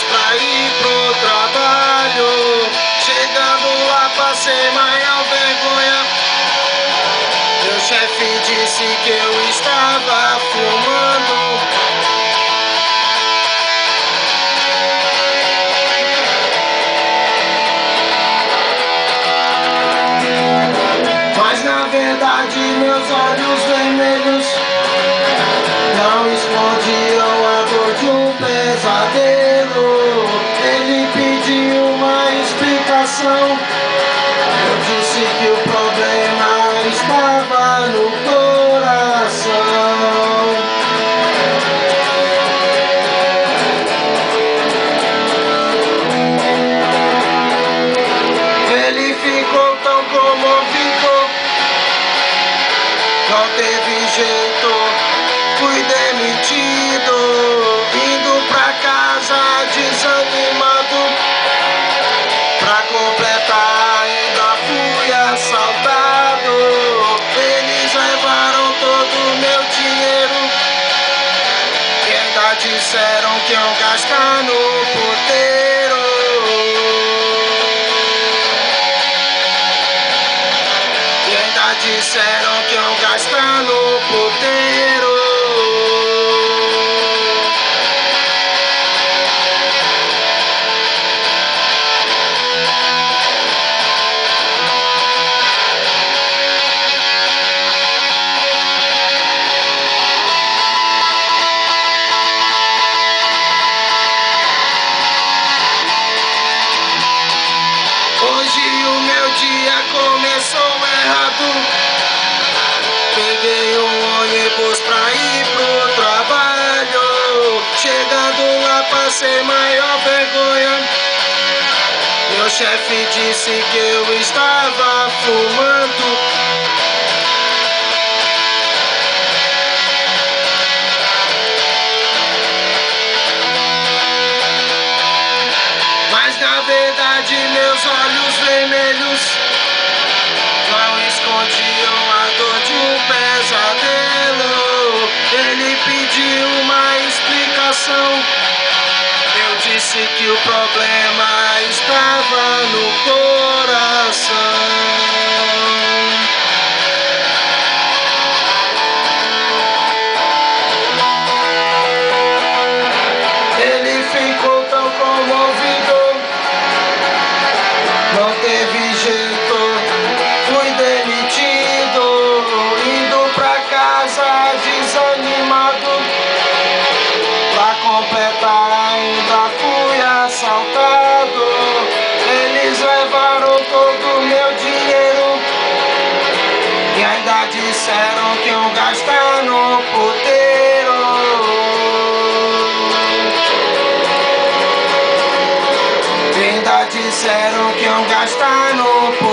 pra ir pro trabalho. Chegando lá passei maior vergonha. Meu chefe disse que eu estava fumando. Mas na verdade meus olhos vermelhos não escondiam a dor de um pesadelo. Ele pediu uma explicação. Eu disse que o problema estava no coração. Ele ficou tão comovido, não teve jeito, fui demitido, indo pra casa desanimado. Pra completar ainda fui assaltado. Eles levaram todo o meu dinheiro e ainda disseram que iam gastar no puteiro. E ainda disseram que iam gastar no puteiro. Hoje o meu dia começou errado. Peguei um ônibus pra ir pro trabalho. Chegando lá passei maior vergonha. Meu chefe disse que eu estava fumando. Mas na verdade meus olhos vermelhos não escondiam a dor de um pesadelo. Ele pediu uma explicação. Eu disse que o problema estava no coração. Ele ficou tão comovido, não teve jeito, fui demitido, indo pra casa desanimado. Pra completar ainda fui assaltado. Eles levaram todo o meu dinheiro e ainda disseram que iam gastar no puteiro. E ainda disseram que iam gastar no puteiro.